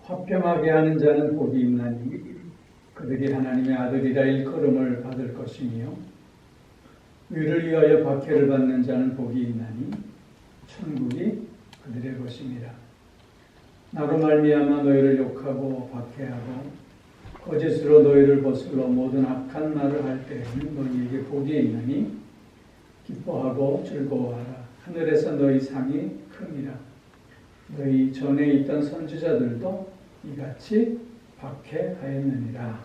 화평하게 하는 자는 복이 있나니 그들이 하나님의 아들이라 일컬음을 받을 것이며 의를 위하여 박해를 받는 자는 복이 있나니 천국이 그들의 것입니다. 나로 말미암아 너희를 욕하고 박해하고 거짓으로 너희를 거슬러 모든 악한 말을 할 때에는 너희에게 복이 있나니 기뻐하고 즐거워하라. 하늘에서 너희 상이 크니라. 너희 전에 있던 선지자들도 이같이 박해하였느니라.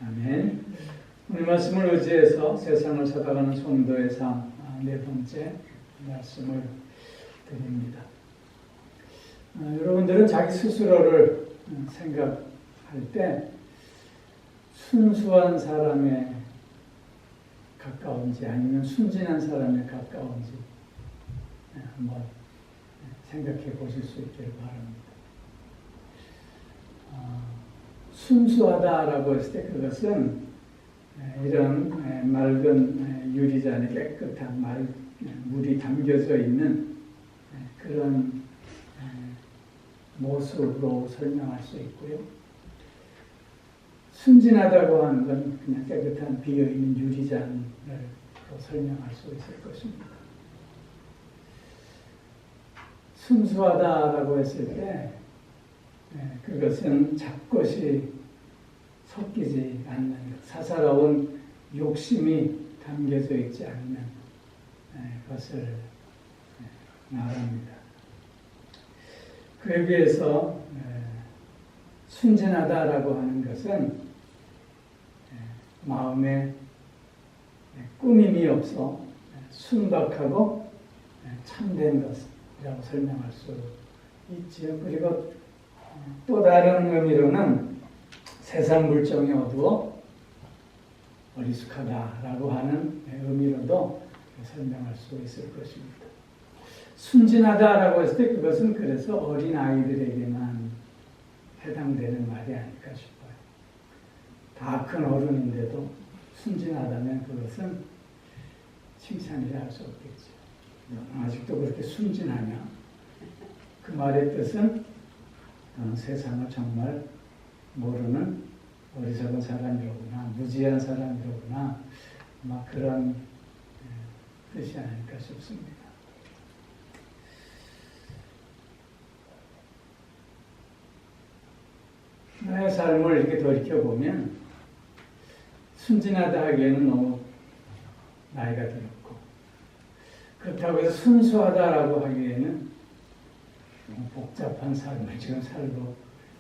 아멘. 오늘 말씀을 의지해서 세상을 살아가는 성도의 삶, 네 번째 말씀을 드립니다. 여러분들은 자기 스스로를 생각할 때 순수한 사람에 가까운지 아니면 순진한 사람에 가까운지 한번 생각해 보실 수 있기를 바랍니다. 순수하다라고 했을 때 그것은 이런 맑은 유리잔에 깨끗한 물이 담겨져 있는 그런 모습으로 설명할 수 있고요. 순진하다고 하는 건 그냥 깨끗한 비어있는 유리잔으로 설명할 수 있을 것입니다. 순수하다라고 했을 때 그것은 잡것이 섞이지 않는 것, 사사로운 욕심이 담겨져 있지 않는 것을 말합니다. 그에 비해서 순진하다라고 하는 것은 마음에 꾸밈이 없어 순박하고 참된 것이라고 설명할 수 있지요. 그리고 또 다른 의미로는 세상 물정이 어두워 어리숙하다라고 하는 의미로도 설명할 수 있을 것입니다. 순진하다라고 했을 때 그것은 그래서 어린 아이들에게만 해당되는 말이 아닐까 싶어요. 다 큰 어른인데도 순진하다면 그것은 칭찬이라 할 수 없겠죠. 아직도 그렇게 순진하냐? 그 말의 뜻은 세상을 정말 모르는 어리석은 사람이로구나, 무지한 사람이로구나, 그런 뜻이 아닐까 싶습니다. 나의 삶을 이렇게 돌이켜보면 순진하다 하기에는 너무 나이가 들었고, 그렇다고 해서 순수하다라고 하기에는 너무 복잡한 삶을 지금 살고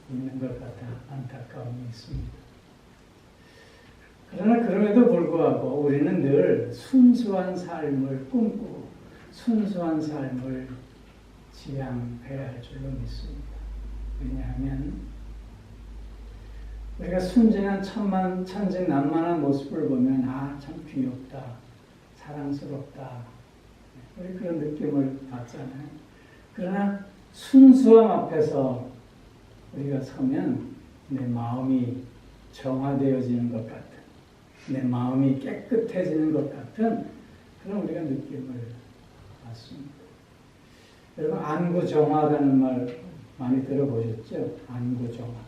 있는 것 같아 안타까움이 있습니다. 그러나 그럼에도 불구하고 우리는 늘 순수한 삶을 꿈꾸고 순수한 삶을 지향해야 할 줄로 믿습니다. 왜냐하면 우리가 순진한 천진난만한 모습을 보면 참 귀엽다, 사랑스럽다, 우리 그런 느낌을 받잖아요. 그러나 순수함 앞에서 우리가 서면 내 마음이 정화되어지는 것 같은, 내 마음이 깨끗해지는 것 같은 그런 우리가 느낌을 받습니다. 여러분 안구정화라는 말 많이 들어보셨죠? 안구정화.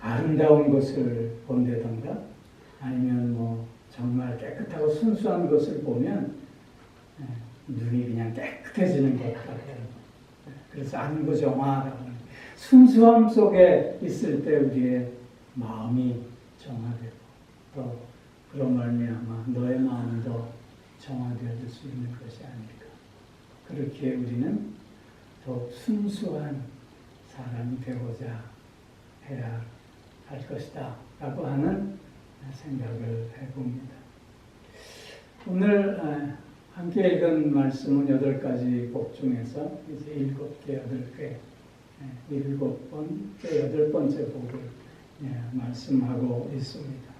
아름다운 것을 본다던가 아니면 정말 깨끗하고 순수한 것을 보면 눈이 그냥 깨끗해지는 것 같아요. 그래서 안구정화라고 합니다. 순수함 속에 있을 때 우리의 마음이 정화되고 또 그런 말미암아 너의 마음도 정화되어질 수 있는 것이 아닐까. 그렇게 우리는 더욱 순수한 사람이 되고자 해야 할 것이다 라고 하는 생각을 해봅니다. 오늘 함께 읽은 말씀은 8가지 복 중에서 이제 7개, 8개, 8번째 복을 말씀하고 있습니다.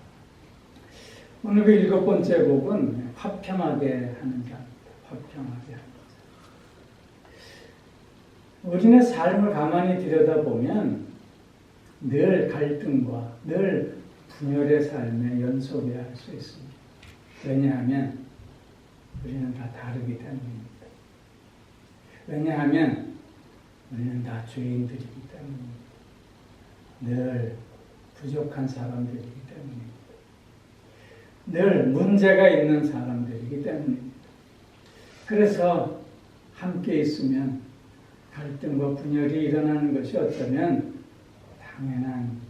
오늘 그 7번째 복은 화평하게 하는 자입니다. 화평하게 하는 자. 우리의 삶을 가만히 들여다보면 늘 갈등과 늘 분열의 삶의 연속이라 할 수 있습니다. 왜냐하면 우리는 다 다르기 때문입니다. 왜냐하면 우리는 다 죄인들이기 때문입니다. 늘 부족한 사람들이기 때문입니다. 늘 문제가 있는 사람들이기 때문입니다. 그래서 함께 있으면 갈등과 분열이 일어나는 것이 어쩌면 당연한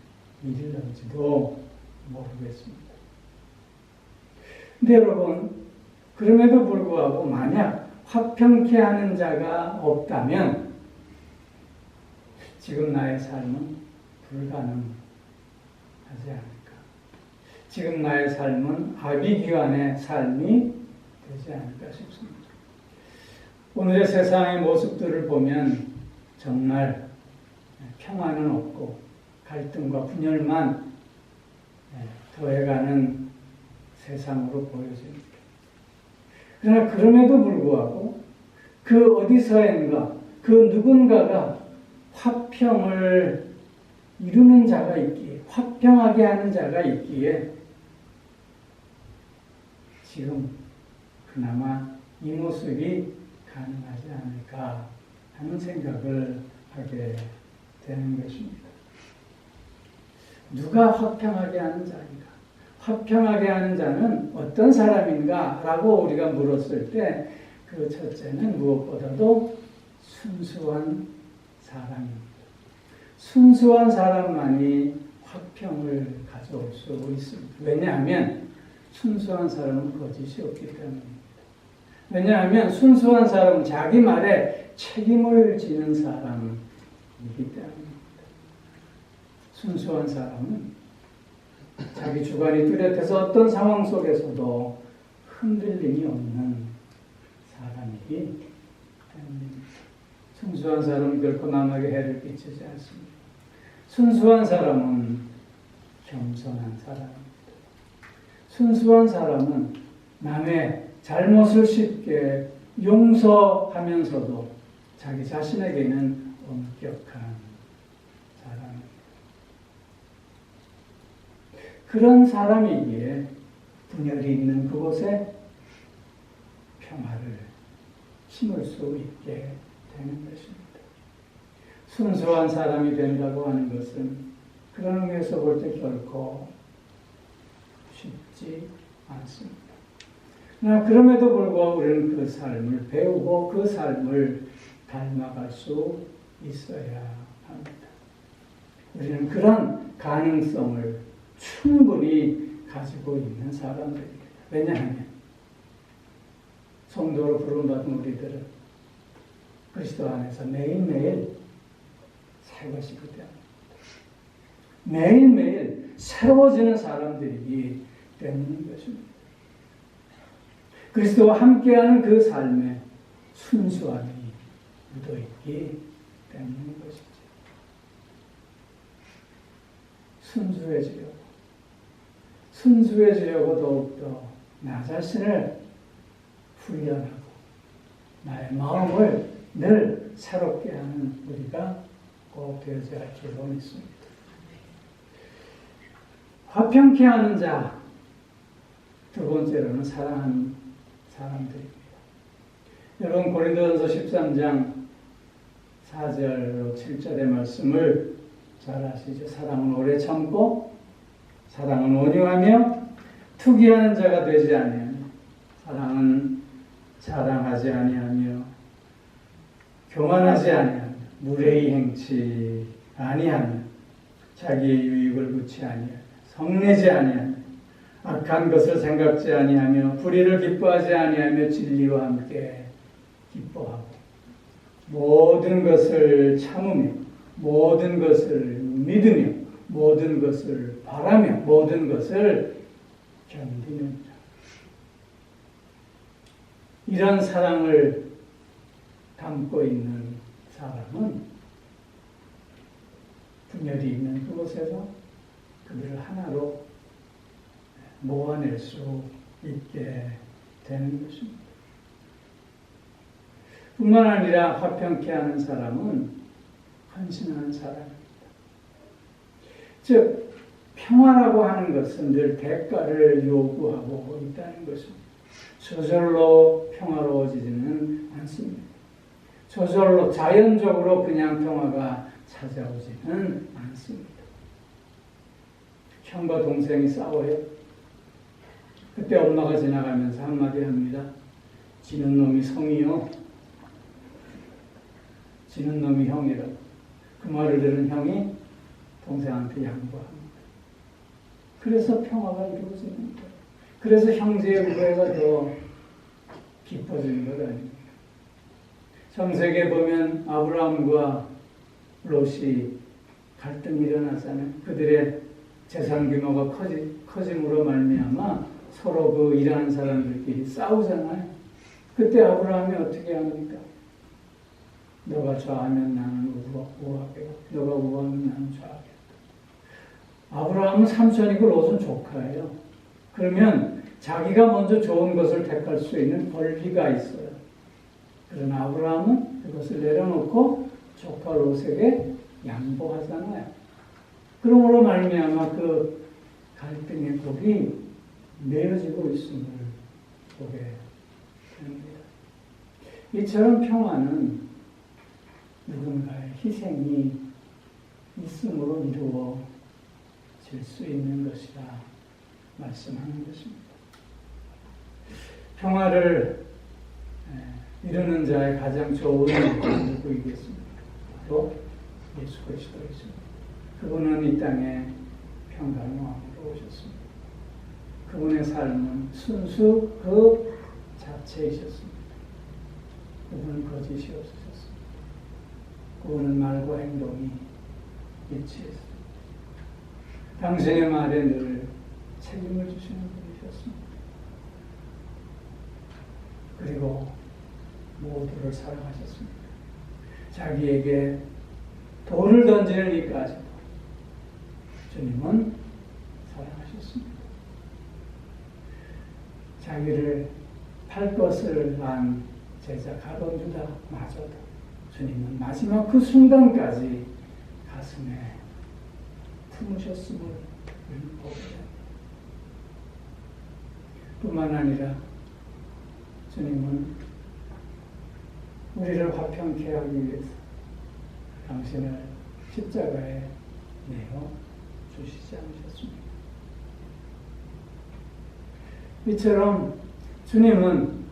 일일런지도 모르겠습니다. 근데 여러분, 그럼에도 불구하고 만약 화평케 하는 자가 없다면 지금 나의 삶은 불가능하지 않을까. 지금 나의 삶은 아비규환의 삶이 되지 않을까 싶습니다. 오늘의 세상의 모습들을 보면 정말 평화는 없고 갈등과 분열만 더해가는 세상으로 보여집니다. 그러나 그럼에도 불구하고 그 어디서인가 그 누군가가 화평을 이루는 자가 있기에, 화평하게 하는 자가 있기에 지금 그나마 이 모습이 가능하지 않을까 하는 생각을 하게 되는 것입니다. 누가 화평하게 하는 자인가? 화평하게 하는 자는 어떤 사람인가? 라고 우리가 물었을 때 그 첫째는 무엇보다도 순수한 사람입니다. 순수한 사람만이 화평을 가져올 수 있습니다. 왜냐하면 순수한 사람은 거짓이 없기 때문입니다. 왜냐하면 순수한 사람은 자기 말에 책임을 지는 사람이기 때문입니다. 순수한 사람은 자기 주관이 뚜렷해서 어떤 상황 속에서도 흔들림이 없는 사람이기 때문입니다. 순수한 사람은 결코 남에게 해를 끼치지 않습니다. 순수한 사람은 겸손한 사람입니다. 순수한 사람은 남의 잘못을 쉽게 용서하면서도 자기 자신에게는 엄격한 사람입니다. 그런 사람이기에 분열이 있는 그곳에 평화를 심을 수 있게 되는 것입니다. 순수한 사람이 된다고 하는 것은 그런 의미에서 볼 때 결코 쉽지 않습니다. 그러나 그럼에도 불구하고 우리는 그 삶을 배우고 그 삶을 닮아갈 수 있어야 합니다. 우리는 그런 가능성을 충분히 가지고 있는 사람들입니다. 왜냐하면 성도로 부름받은 우리들은 그리스도 안에서 매일매일 새 것이기 때문입니다. 매일매일 새로워지는 사람들이기 때문인 것입니다. 그리스도와 함께하는 그 삶에 순수함이 묻어있기 때문인 것이죠. 순수해지려고 더욱더 나 자신을 훈련하고 나의 마음을 늘 새롭게 하는 우리가 꼭 되어져야 할 줄로 믿습니다. 화평케 하는 자, 두 번째로는 사랑하는 사람들입니다. 여러분 고린도전서 13장 4절로 7절의 말씀을 잘 아시죠? 사랑은 오래 참고 사랑은 온유하며 투기하는 자가 되지 아니하며 사랑은 자랑하지 아니하며 교만하지 아니하며 무례히 행치 아니하며 자기의 유익을 구치 아니하며 성내지 아니하며 악한 것을 생각지 아니하며 불의를 기뻐하지 아니하며 진리와 함께 기뻐하고 모든 것을 참으며 모든 것을 믿으며 모든 것을 바라며 모든 것을 견디는 자. 이런 사랑을 담고 있는 사람은 분열이 있는 그곳에서 그들을 하나로 모아낼 수 있게 되는 것입니다. 뿐만 아니라 화평케 하는 사람은 헌신하는 사람입니다. 즉 평화라고 하는 것은 늘 대가를 요구하고 있다는 것입니다. 저절로 평화로워지지는 않습니다. 저절로 자연적으로 그냥 평화가 찾아오지는 않습니다. 형과 동생이 싸워요. 그때 엄마가 지나가면서 한마디 합니다. 지는 놈이 성이요. 지는 놈이 형이라고. 그 말을 들은 형이 동생한테 양보합니다. 그래서 평화가 이루어집니다. 그래서 형제의 우애가 더 깊어지는 것 아닙니까? 창세기에 보면 아브라함과 롯이 갈등이 일어나잖아요. 그들의 재산 규모가 커짐으로 말미암아 서로 그 일하는 사람들끼리 싸우잖아요. 그때 아브라함이 어떻게 합니까? 너가 좌하면 나는 우하겠다. 너가 우하면 나는 좌하겠다. 아브라함은 삼촌이고 롯은 조카예요. 그러면 자기가 먼저 좋은 것을 택할 수 있는 권리가 있어요. 그러나 아브라함은 그것을 내려놓고 조카 롯에게 양보하잖아요. 그러므로 말미암아 그 갈등의 골이 내어지고 있음을 보게 됩니다. 이처럼 평화는 누군가의 희생이 있음으로 이루어질 수 있는 것이라 말씀하는 것입니다. 평화를 이루는 자의 가장 좋은 누구이겠습니까? 바로 예수 그리스도이십니다. 그분은 이 땅에 평강의 왕으로 오셨습니다. 그분의 삶은 순수 그 자체이셨습니다. 그분은 거짓이 없으셨습니다. 그분은 말과 행동이 일치했습니다. 당신의 말에 늘 책임을 주시는 분이셨습니다. 그리고 모두를 사랑하셨습니다. 자기에게 돌을 던지는 이까지도 주님은 사랑하셨습니다. 자기를 팔 것을 난 제자 가룟유다 마저도 주님은 마지막 그 순간까지 가슴에 품으셨음을 보게 됩니다. 뿐만 아니라 주님은 우리를 화평케 하기 위해서 당신을 십자가에 내어 주시지 않으셨습니다. 이처럼 주님은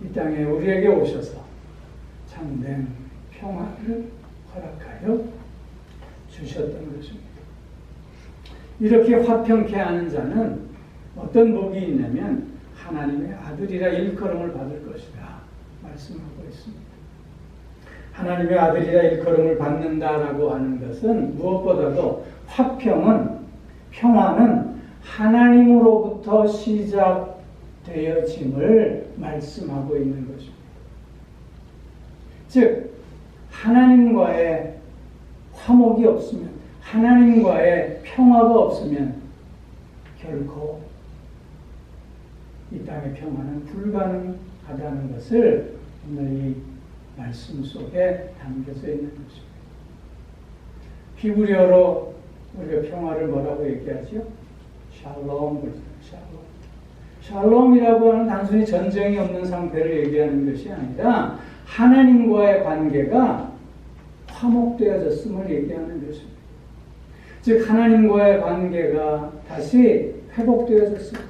이 땅에 우리에게 오셔서 참된 평화를 허락하여 주셨던 것입니다. 이렇게 화평케 하는 자는 어떤 복이 있냐면 하나님의 아들이라 일컬음을 받을 것이다 말씀하고 있습니다. 하나님의 아들이라 일컬음을 받는다라고 하는 것은 무엇보다도 평화는 하나님으로부터 시작되어짐을 말씀하고 있는 것입니다. 즉 하나님과의 화목이 없으면, 하나님과의 평화가 없으면 결코 이 땅의 평화는 불가능하다는 것을 오늘 이 말씀 속에 담겨져 있는 것입니다. 히브리어로 우리가 평화를 뭐라고 얘기하죠? 샬롬. 샬롬이라고 하는 단순히 전쟁이 없는 상태를 얘기하는 것이 아니라 하나님과의 관계가 화목되어졌음을 얘기하는 것입니다. 즉 하나님과의 관계가 다시 회복되어졌습니다.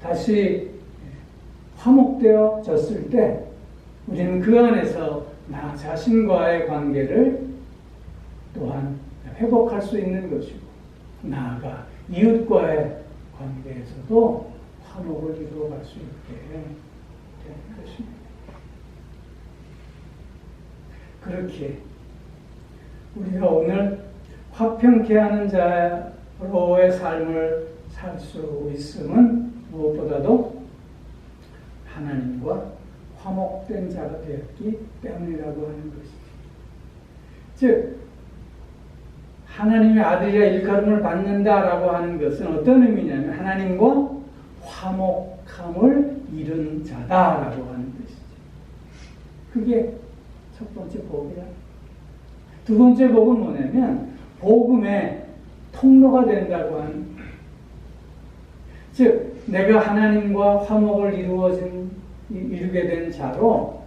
다시 화목되어졌을 때 우리는 그 안에서 나 자신과의 관계를 또한 회복할 수 있는 것이고 나아가 이웃과의 관계에서도 화목을 이루어갈 수 있게 되는 것입니다. 그렇게 우리가 오늘 화평케 하는 자로의 삶을 살 수 있음은 무엇보다도 하나님과 화목된 자가 되었기 때문이라고 하는 것이죠. 즉 하나님의 아들이라 일컬음을 받는다라고 하는 것은 어떤 의미냐면 하나님과 화목함을 이룬 자다라고 하는 것이죠. 그게 첫 번째 복이야. 두 번째 복은 뭐냐면 복음의 통로가 된다고 하는, 즉 내가 하나님과 화목을 이루게 된 자로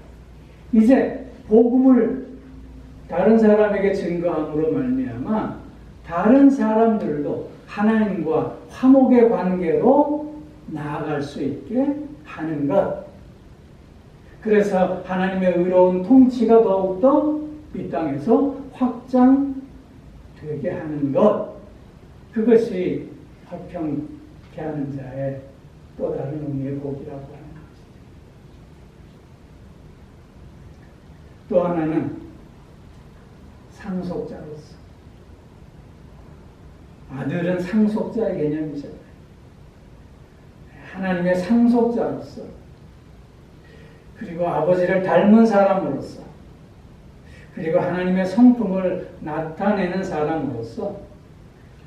이제 복음을 다른 사람에게 증거함으로 말미암아 다른 사람들도 하나님과 화목의 관계로 나아갈 수 있게 하는 것. 그래서 하나님의 의로운 통치가 더욱더 이 땅에서 확장되게 하는 것. 그것이 화평케 하는 자의 또 다른 의미의 복이라고 하는 것입니다. 또 하나는 상속자로서. 아들은 상속자의 개념이잖아요. 하나님의 상속자로서, 그리고 아버지를 닮은 사람으로서, 그리고 하나님의 성품을 나타내는 사람으로서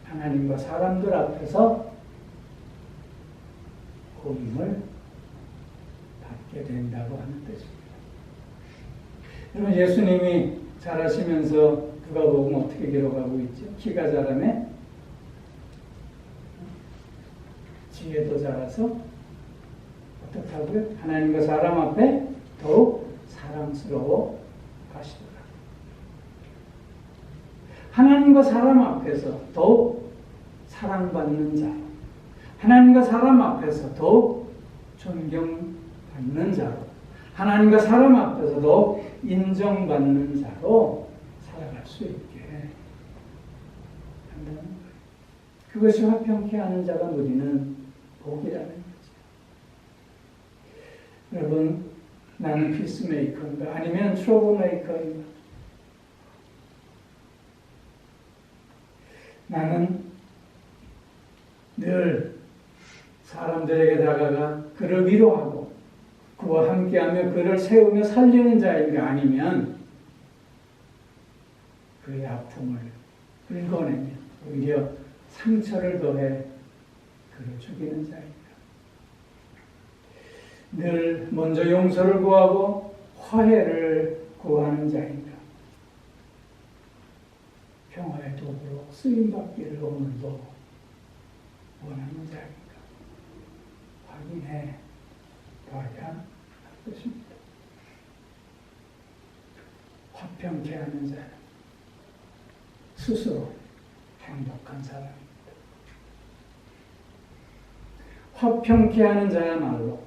하나님과 사람들 앞에서 고임을 받게 된다고 하는 뜻입니다. 여러분, 예수님이 자라시면서 누가복음 어떻게 기록하고 있죠? 키가 자라매 지혜도 자라서 어떻게 하고요? 하나님과 사람 앞에 더욱 사랑스러워 가시더라. 하나님과 사람 앞에서 더욱 사랑받는 자로, 하나님과 사람 앞에서 더욱 존경받는 자로, 하나님과 사람 앞에서 더욱 인정받는 자로 살아갈 수 있게 한다는 거예요. 그것이 화평케 하는 자가 누리는 복이라는 거죠. 여러분, 나는 피스메이커인가? 아니면 트러블메이커인가? 나는 늘 사람들에게 다가가 그를 위로하고 그와 함께하며 그를 세우며 살리는 자인가? 아니면 그의 아픔을 긁어내며 오히려 상처를 더해 그를 죽이는 자인가? 늘 먼저 용서를 구하고 화해를 구하는 자인가? 평화의 도구로 쓰임받기를 오늘도 원하는 자인가? 확인해 봐야 할 것입니다. 화평케 하는 자는 스스로 행복한 사람입니다. 화평케 하는 자야말로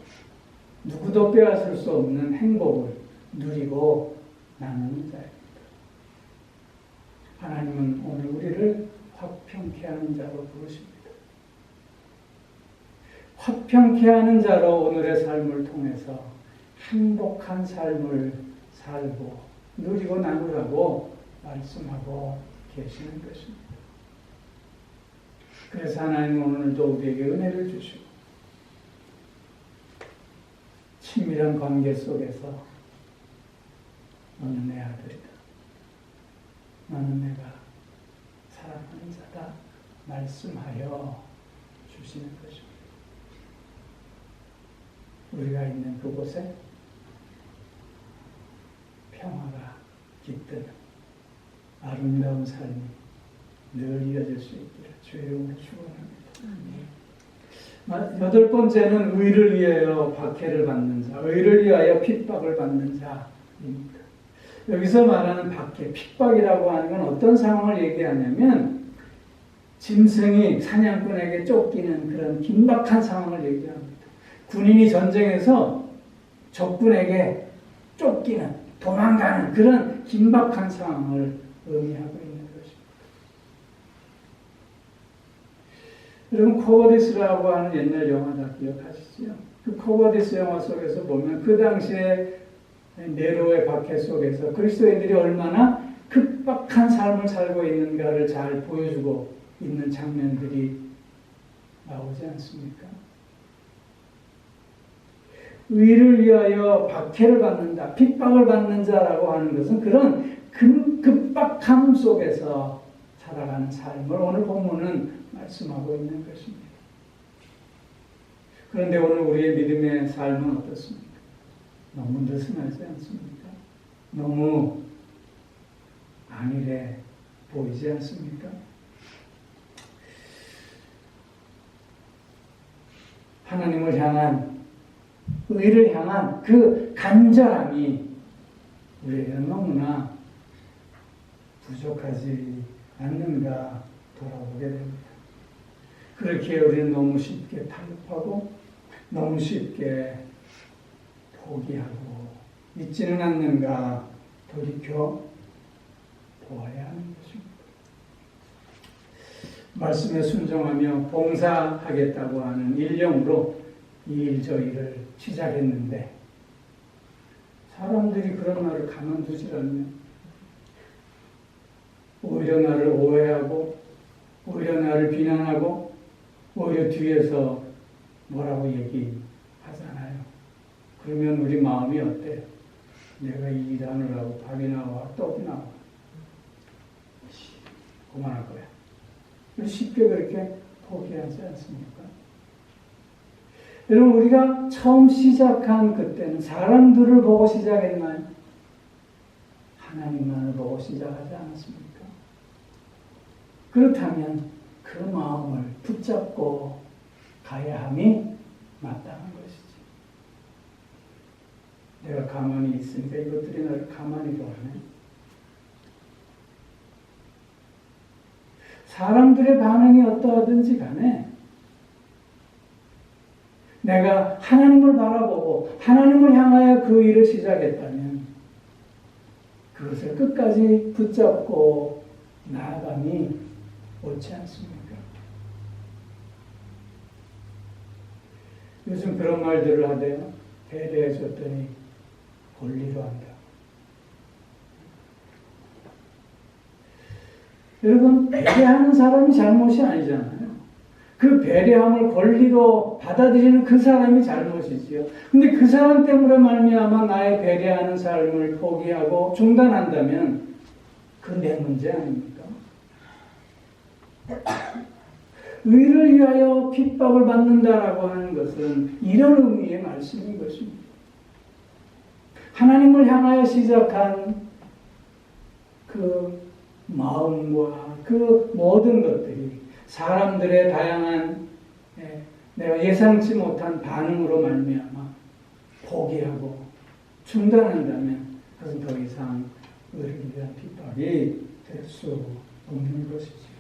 누구도 빼앗을 수 없는 행복을 누리고 나누는 자입니다. 하나님은 오늘 우리를 화평케 하는 자로 부르십니다. 화평케 하는 자로 오늘의 삶을 통해서 행복한 삶을 살고 누리고 나누라고 말씀하고 계시는 것입니다. 그래서 하나님은 오늘도 우리에게 은혜를 주시고 친밀한 관계 속에서 너는 내 아들이다, 너는 내가 사랑하는 자다 말씀하여 주시는 것입니다. 우리가 있는 그곳에 평화가 깃드는 아름다운 삶이 늘 이어질 수 있기를 주의 이름으로 축원합니다. 여덟 번째는 의를 위하여 박해를 받는 자, 의를 위하여 핍박을 받는 자입니다. 여기서 말하는 박해, 핍박이라고 하는 건 어떤 상황을 얘기하냐면 짐승이 사냥꾼에게 쫓기는 그런 긴박한 상황을 얘기합니다. 군인이 전쟁에서 적군에게 쫓기는, 도망가는 그런 긴박한 상황을 의미하고 있는 것입니다. 여러분, 코버디스라고 하는 옛날 영화 다 기억하시죠? 그 코버디스 영화 속에서 보면 그 당시에 네로의 박해 속에서 그리스도인들이 얼마나 급박한 삶을 살고 있는가를 잘 보여주고 있는 장면들이 나오지 않습니까? 의를 위하여 박해를 받는다, 핍박을 받는 자라고 하는 것은 그런 급박함 속에서 살아가는 삶을 오늘 본문은 말씀하고 있는 것입니다. 그런데 오늘 우리의 믿음의 삶은 어떻습니까? 너무 느슨하지 않습니까? 너무 안일해 보이지 않습니까? 하나님을 향한, 의를 향한 그 간절함이 우리에게는 너무나 부족하지 않는가 돌아보게 됩니다. 그렇게 우리는 너무 쉽게 타협하고 너무 쉽게 포기하고 있지는 않는가 돌이켜 보아야 하는 것입니다. 말씀에 순종하며 봉사하겠다고 하는 일념으로 이 일 저 일을 시작했는데 사람들이 그런 나를 가만두질 않네. 오히려 나를 오해하고 오히려 나를 비난하고 오히려 뒤에서 뭐라고 얘기하잖아요. 그러면 우리 마음이 어때요? 내가 이 일 하느라고 밥이 나와 떡이 나와 그만할 거야. 쉽게 그렇게 포기하지 않습니까? 여러분, 우리가 처음 시작한 그때는 사람들을 보고 시작했나요? 하나님만을 보고 시작하지 않았습니까? 그렇다면 그 마음을 붙잡고 가야 함이 마땅한 것이지. 내가 가만히 있으니까 이것들이 나를 가만히 둬하네. 사람들의 반응이 어떠하든지 간에 내가 하나님을 바라보고 하나님을 향하여 그 일을 시작했다면 그것을 끝까지 붙잡고 나아감이 옳지 않습니까? 요즘 그런 말들을 하대요. 배려해 줬더니 권리로 한다. 여러분, 배려하는 사람이 잘못이 아니잖아요. 그 배려함을 권리로 받아들이는 그 사람이 잘못이지요. 근데 그 사람 때문에 말미암아 나의 배려하는 삶을 포기하고 중단한다면 그 내 문제 아닙니까? 의를 위하여 핍박을 받는다라고 하는 것은 이런 의미의 말씀인 것입니다. 하나님을 향하여 시작한 그 마음과 그 모든 것들이 사람들의 다양한 내가 예상치 못한 반응으로 말미암아 포기하고 중단한다면 그것은 더 이상 의를 위한 핍박이 될 수 없는 것이죠.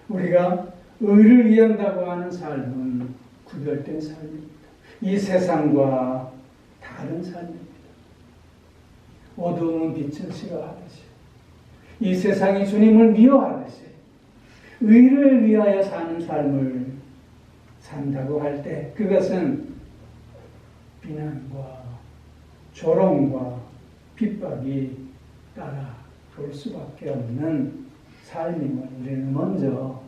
우리가 의를 위한다고 하는 삶은 구별된 삶입니다. 이 세상과 다른 삶입니다. 어두움은 빛을 싫어하듯이 이 세상이 주님을 미워하듯이 의를 위하여 사는 삶을 산다고 할 때 그것은 비난과 조롱과 핍박이 따라올 수밖에 없는 삶임을 우리는 먼저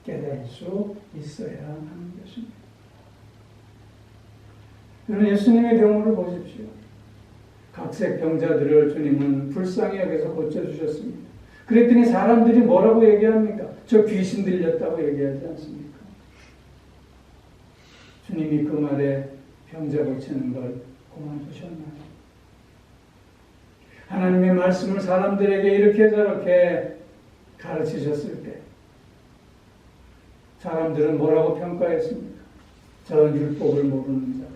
깨달을 수 있어야 하는 것입니다. 여러분, 예수님의 경우를 보십시오. 각색 병자들을 주님은 불쌍히 여겨서 고쳐주셨습니다. 그랬더니 사람들이 뭐라고 얘기합니까? 저 귀신 들렸다고 얘기하지 않습니까? 주님이 그 말에 병자 고치는 걸 그만두셨나요? 하나님의 말씀을 사람들에게 이렇게 저렇게 가르치셨을 때 사람들은 뭐라고 평가했습니까? 저 율법을 모르는 자다.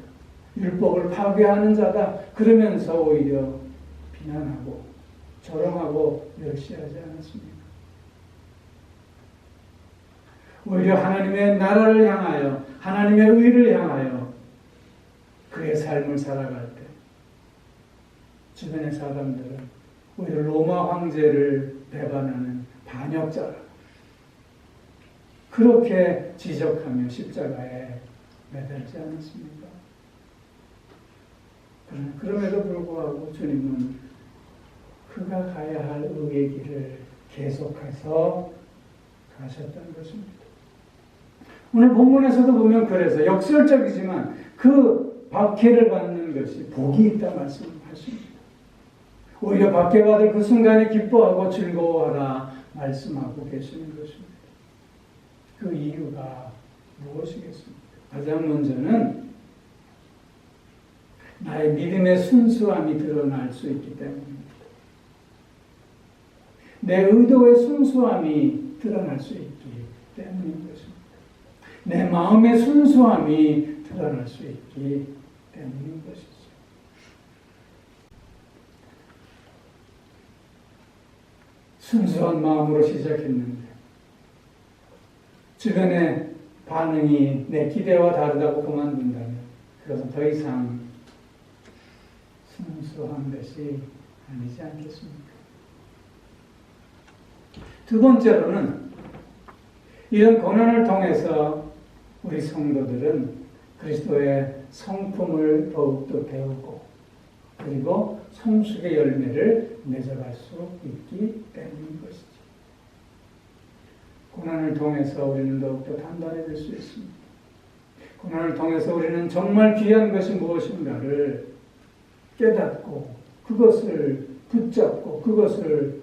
율법을 파괴하는 자다. 그러면서 오히려 비난하고 조롱하고 멸시하지 않았습니까? 오히려 하나님의 나라를 향하여 하나님의 의를 향하여 그의 삶을 살아갈 때 주변의 사람들은 오히려 로마 황제를 배반하는 반역자라 그렇게 지적하며 십자가에 매달지 않았습니까? 그럼에도 불구하고 주님은 그가 가야 할 의의 길을 계속해서 가셨던 것입니다. 오늘 본문에서도 보면 그래서 역설적이지만 그 박해를 받는 것이 복이 있다 말씀하십니다. 오히려 박해받을 그 순간에 기뻐하고 즐거워하라 말씀하고 계시는 것입니다. 그 이유가 무엇이겠습니까? 가장 먼저는 나의 믿음의 순수함이 드러날 수 있기 때문입니다. 내 의도의 순수함이 드러날 수 있기 때문인 것입니다. 내 마음의 순수함이 드러날 수 있기 때문인 것이죠. 순수한 마음으로 시작했는데 주변의 반응이 내 기대와 다르다고 그만둔다면 그것은 더 이상 순수한 것이 아니지 않겠습니까? 두 번째로는 이런 고난을 통해서 우리 성도들은 그리스도의 성품을 더욱더 배우고 그리고 성숙의 열매를 맺어갈 수 있기 때문인 것이죠. 고난을 통해서 우리는 더욱더 단단해질 수 있습니다. 고난을 통해서 우리는 정말 귀한 것이 무엇인가를 깨닫고 그것을 붙잡고 그것을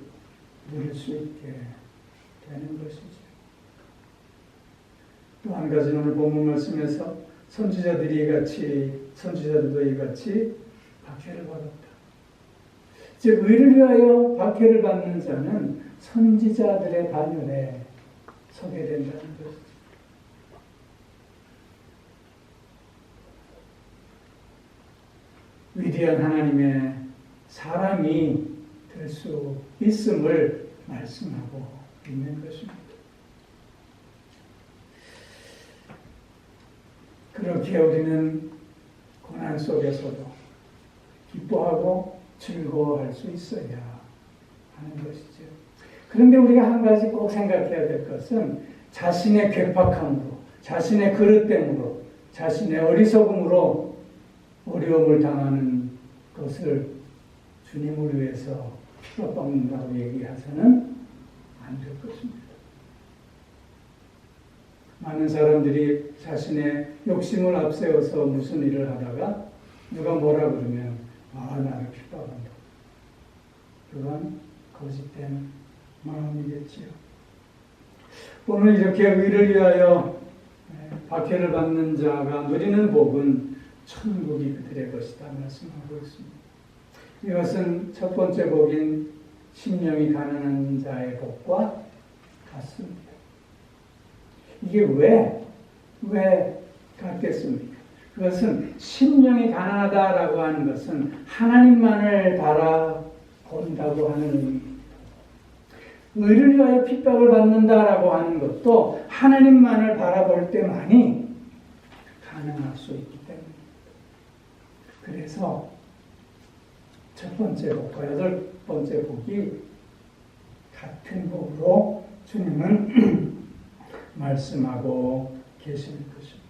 누릴 수 있게 되는 것이죠. 또 한 가지는 오늘 본문 말씀에서 선지자들도 이같이 박해를 받았다. 즉 의를 위하여 박해를 받는 자는 선지자들의 반열에 서게 된다는 것이죠. 위대한 하나님의 사람이 될 수 있음을 말씀하고 있는 것입니다. 그렇게 우리는 고난 속에서도 기뻐하고 즐거워할 수 있어야 하는 것이죠. 그런데 우리가 한 가지 꼭 생각해야 될 것은 자신의 괴팍함으로, 자신의 그릇됨으로, 자신의 어리석음으로 어려움을 당하는 것을 주님을 위해서 핍박받는다고 얘기해서는 안 될 것입니다. 많은 사람들이 자신의 욕심을 앞세워서 무슨 일을 하다가 누가 뭐라 그러면 나를 핍박한다. 그건 거짓된 마음이겠지요. 오늘 이렇게 의를 위하여 박해를 받는 자가 누리는 복은 천국이 그들의 것이다 말씀하고 있습니다. 이것은 첫 번째 복인 심령이 가난한 자의 복과 같습니다. 이게 왜 같겠습니까? 그것은 심령이 가난하다라고 하는 것은 하나님만을 바라본다고 하는 의미입니다. 의를 위하여 핍박을 받는다라고 하는 것도 하나님만을 바라볼 때만이 가능할 수 있기 때문입니다. 그래서 첫 번째 복과 여덟 번째 복이 같은 복으로 주님은 말씀하고 계시는 것입니다.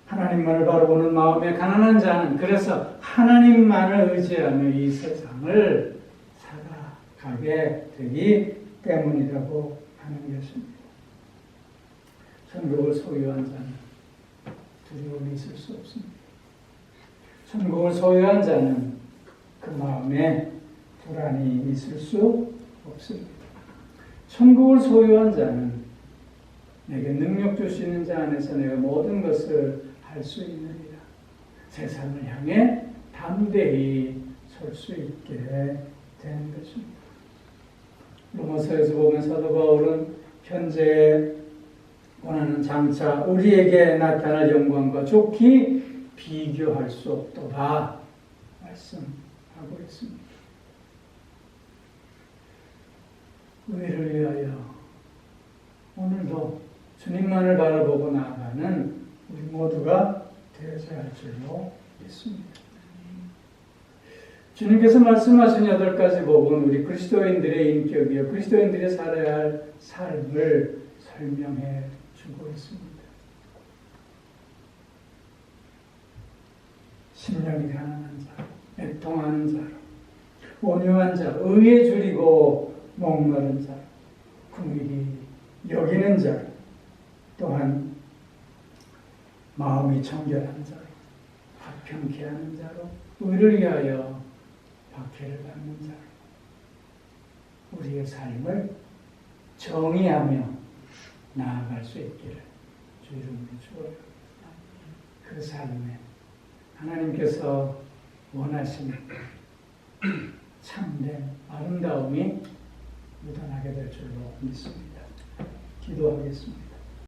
하나님만을 바라보는 마음에 가난한 자는 그래서 하나님만을 의지하며 이 세상을 살아가게 되기 때문이라고 하는 것입니다. 천국을 소유한 자는 두려움이 있을 수 없습니다. 천국을 소유한 자는 그 마음에 불안이 있을 수 없습니다. 천국을 소유한 자는 내게 능력 주시는 자 안에서 내가 모든 것을 할 수 있느니라. 세상을 향해 담대히 설 수 있게 되는 것입니다. 로마서에서 보면 사도 바울은 현재 원하는 장차 우리에게 나타날 영광과 좋게 비교할 수 없도다 말씀하고 있습니다. 의를 위하여 오늘도 주님만을 바라보고 나아가는 우리 모두가 되어야 할 줄로 믿습니다. 주님께서 말씀하신 8가지 복은 우리 그리스도인들의 인격이요 그리스도인들이 살아야 할 삶을 설명해 주고 있습니다. 심령이 가난한 자, 애통하는 자로, 온유한 자, 의에 줄이고 목마른 자, 긍휼히 여기는 자, 또한 마음이 청결한 자로, 화평케 하는 자로, 의를 위하여 박해를 받는 자로 우리의 삶을 정의하며 나아갈 수 있기를 주 이름으로 축원합니다. 그 삶에 하나님께서 원하시는 참된 아름다움이 묻어나게 될 줄로 믿습니다. 기도하겠습니다.